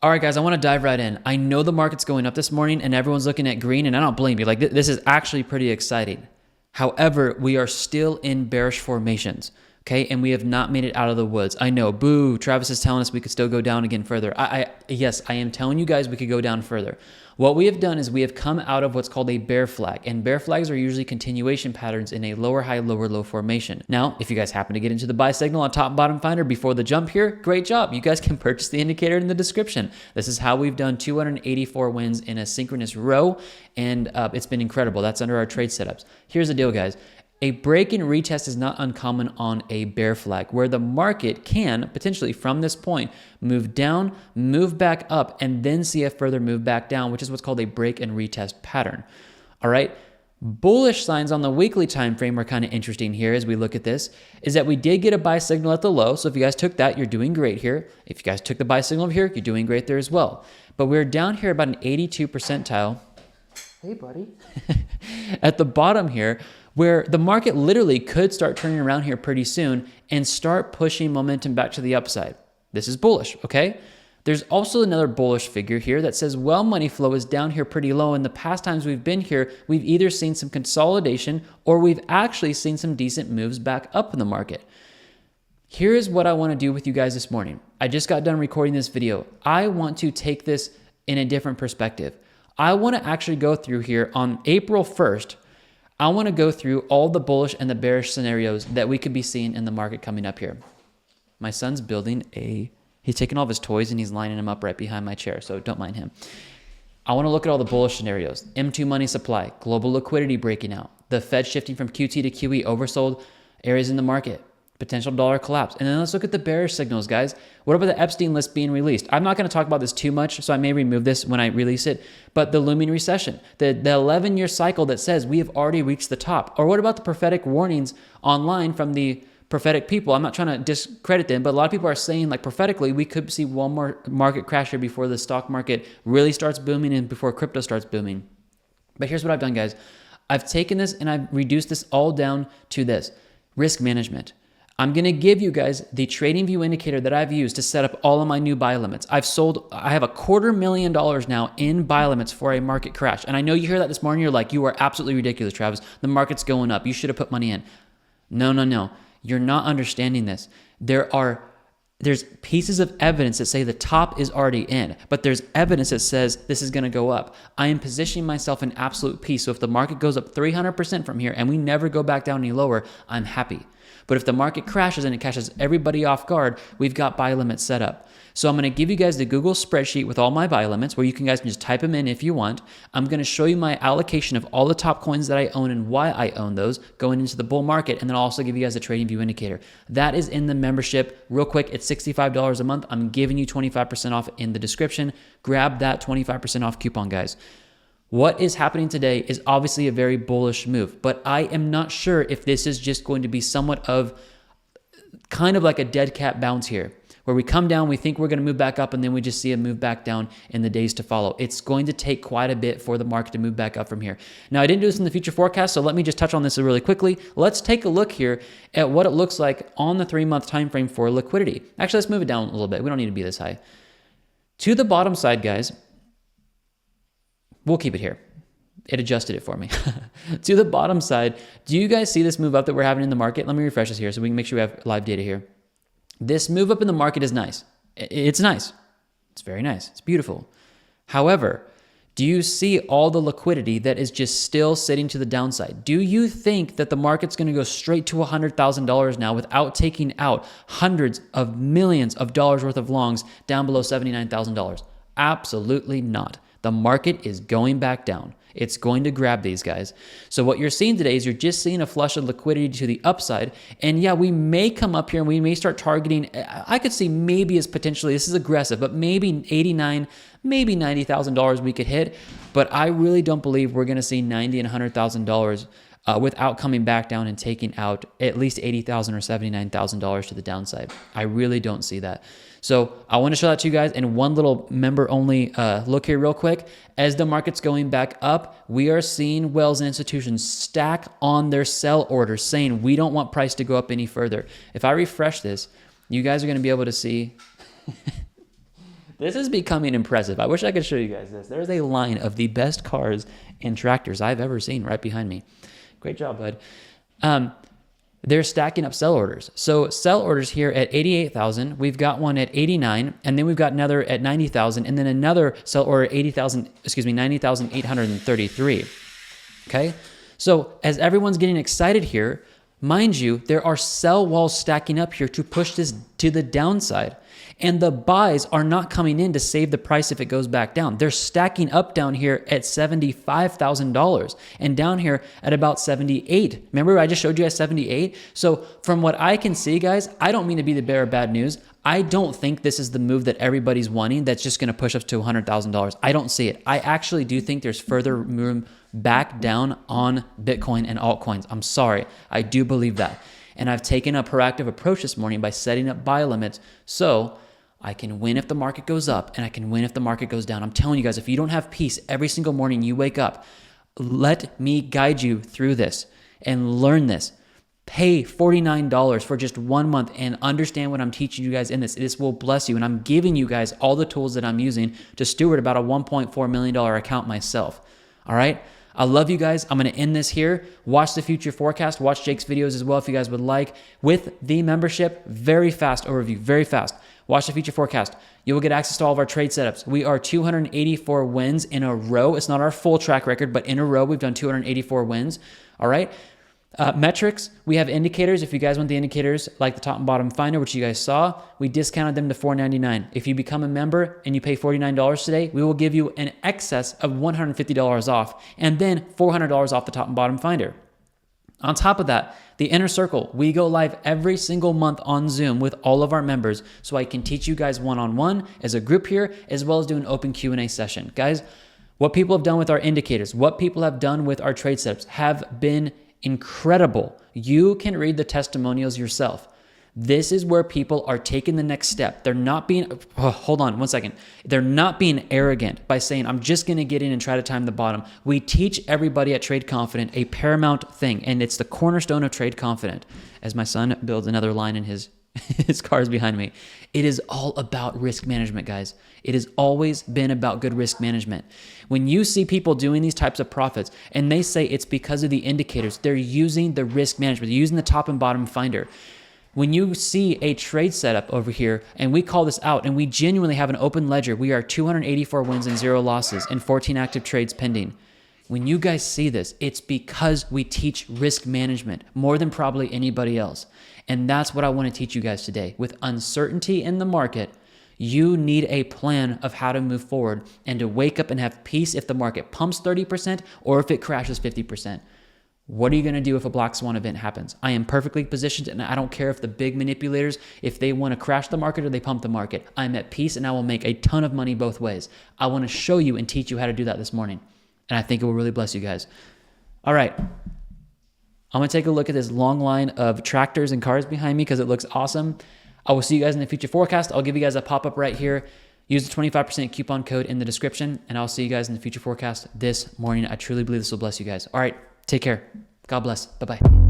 All right, guys, I want to dive right in. I know the market's going up this morning and everyone's looking at green, and I don't blame you. Like, this is actually pretty exciting. However, we are still in bearish formations, okay? And we have not made it out of the woods. I know, boo, Travis is telling us we could still go down again further. Yes, I am telling you guys we could go down further. What we have done is we have come out of what's called a bear flag, and bear flags are usually continuation patterns in a lower high, lower low formation. Now, if you guys happen to get into the buy signal on top bottom finder before the jump here, great job. You guys can purchase the indicator in the description. This is how we've done 284 wins in a synchronous row, and it's been incredible. That's under our trade setups. Here's the deal, guys. A break and retest is not uncommon on a bear flag, where the market can potentially from this point move down, move back up, and then see a further move back down, which is what's called a break and retest pattern. All right. Bullish signs on the weekly time frame are kind of interesting here as we look at this, is that we did get a buy signal at the low. So if you guys took that, you're doing great here. If you guys took the buy signal over here, you're doing great there as well. But we're down here about an 82 percentile. Hey, buddy. At the bottom here, where the market literally could start turning around here pretty soon and start pushing momentum back to the upside. This is bullish, okay? There's also another bullish figure here that says, well, money flow is down here pretty low. In the past times we've been here, we've either seen some consolidation or we've actually seen some decent moves back up in the market. Here is what I want to do with you guys this morning. I just got done recording this video. I want to take this in a different perspective. I want to actually go through here on April 1st. I want to go through all the bullish and the bearish scenarios that we could be seeing in the market coming up here. My son's he's taking all of his toys and he's lining them up right behind my chair, so don't mind him. I want to look at all the bullish scenarios. M2 money supply, global liquidity breaking out, the Fed shifting from QT to QE, oversold areas in the market, potential dollar collapse. And then let's look at the bearish signals, guys. What about the Epstein list being released? I'm not going to talk about this too much, so I may remove this when I release it. But the looming recession, the 11-year cycle that says we have already reached the top. Or what about the prophetic warnings online from the prophetic people? I'm not trying to discredit them, but a lot of people are saying, like, prophetically, we could see one more market crash here before the stock market really starts booming and before crypto starts booming. But here's what I've done, guys. I've taken this and I've reduced this all down to this: risk management. I'm going to give you guys the trading view indicator that I've used to set up all of my new buy limits. I have $250,000 now in buy limits for a market crash. And I know you hear that this morning. You're like, you are absolutely ridiculous, Travis. The market's going up. You should have put money in. No. You're not understanding this. There's pieces of evidence that say the top is already in, but there's evidence that says this is going to go up. I am positioning myself in absolute peace. So if the market goes up 300% from here and we never go back down any lower, I'm happy. But if the market crashes and it catches everybody off guard, we've got buy limits set up. So I'm going to give you guys the Google spreadsheet with all my buy limits where you guys can just type them in if you want. I'm going to show you my allocation of all the top coins that I own and why I own those going into the bull market. And then I'll also give you guys a trading view indicator. That is in the membership. Real quick, it's $65 a month. I'm giving you 25% off in the description. Grab that 25% off coupon, guys. What is happening today is obviously a very bullish move, but I am not sure if this is just going to be somewhat of kind of like a dead cat bounce here, where we come down, we think we're going to move back up, and then we just see a move back down in the days to follow. It's going to take quite a bit for the market to move back up from here. Now, I didn't do this in the future forecast, so let me just touch on this really quickly. Let's take a look here at what it looks like on the 3-month time frame for liquidity. Actually, let's move it down a little bit. We don't need to be this high. To the bottom side, guys, we'll keep it here. It adjusted it for me. To the bottom side, do you guys see this move up that we're having in the market? Let me refresh this here so we can make sure we have live data here. This move up in the market is nice. It's nice. It's very nice. It's beautiful. However, do you see all the liquidity that is just still sitting to the downside? Do you think that the market's going to go straight to $100,000 now without taking out hundreds of millions of dollars worth of longs down below $79,000? Absolutely not. The market is going back down. It's going to grab these guys. So what you're seeing today is you're just seeing a flush of liquidity to the upside. And yeah, we may come up here and we may start targeting, I could see maybe as potentially, this is aggressive, but maybe $89,000, maybe $90,000 we could hit. But I really don't believe we're going to see $90,000 and $100,000 without coming back down and taking out at least $80,000 or $79,000 to the downside. I really don't see that. So I want to show that to you guys in one little member only look here real quick. As the market's going back up, we are seeing wells and institutions stack on their sell orders saying we don't want price to go up any further. If I refresh this, you guys are going to be able to see This is becoming impressive. I wish I could show you guys this. There's a line of the best cars and tractors I've ever seen right behind me. Great job, bud. They're stacking up sell orders. So sell orders here at 88,000. We've got one at 89, and then we've got another at 90,000, and then another sell order at 90,833. Okay? So as everyone's getting excited here, mind you, there are sell walls stacking up here to push this to the downside. And the buys are not coming in to save the price if it goes back down. They're stacking up down here at $75,000 and down here at about 78. Remember, I just showed you at 78. So from what I can see, guys, I don't mean to be the bearer of bad news. I don't think this is the move that everybody's wanting that's just going to push us to $100,000. I don't see it. I actually do think there's further room back down on Bitcoin and altcoins. I'm sorry. I do believe that. And I've taken a proactive approach this morning by setting up buy limits so I can win if the market goes up and I can win if the market goes down. I'm telling you guys, if you don't have peace every single morning you wake up, let me guide you through this and learn this. Pay $49 for just 1 month and understand what I'm teaching you guys in this. This will bless you. And I'm giving you guys all the tools that I'm using to steward about a $1.4 million account myself. All right. I love you guys. I'm going to end this here. Watch the future forecast. Watch Jake's videos as well if you guys would like. With the membership, very fast overview, very fast. Watch the future forecast. You will get access to all of our trade setups. We are 284 wins in a row. It's not our full track record, but in a row, we've done 284 wins. All right. Metrics, we have indicators. If you guys want the indicators like the top and bottom finder, which you guys saw, we discounted them to $4.99. If you become a member and you pay $49 today, we will give you an excess of $150 off and then $400 off the top and bottom finder. On top of that, the inner circle, we go live every single month on Zoom with all of our members so I can teach you guys one-on-one as a group here, as well as do an open Q&A session. Guys, what people have done with our indicators, what people have done with our trade setups have been incredible. You can read the testimonials yourself. This is where people are taking the next step. They're not being, hold on one second. They're not being arrogant by saying, I'm just going to get in and try to time the bottom. We teach everybody at Trade Confident a paramount thing, and it's the cornerstone of Trade Confident. As my son builds another line in his cars behind me. It is all about risk management, guys. It has always been about good risk management. When you see people doing these types of profits and they say it's because of the indicators, they're using the risk management, they're using the top and bottom finder. When you see a trade setup over here and we call this out and we genuinely have an open ledger, we are 284 wins and 0 losses and 14 active trades pending. When you guys see this, it's because we teach risk management more than probably anybody else. And that's what I want to teach you guys today. With uncertainty in the market, you need a plan of how to move forward and to wake up and have peace if the market pumps 30% or if it crashes 50%. What are you going to do if a black swan event happens? I am perfectly positioned, and I don't care if the big manipulators, if they want to crash the market or they pump the market. I'm at peace and I will make a ton of money both ways. I want to show you and teach you how to do that this morning. And I think it will really bless you guys. All right. I'm going to take a look at this long line of tractors and cars behind me because it looks awesome. I will see you guys in the future forecast. I'll give you guys a pop-up right here. Use the 25% coupon code in the description, and I'll see you guys in the future forecast this morning. I truly believe this will bless you guys. All right. Take care. God bless. Bye-bye.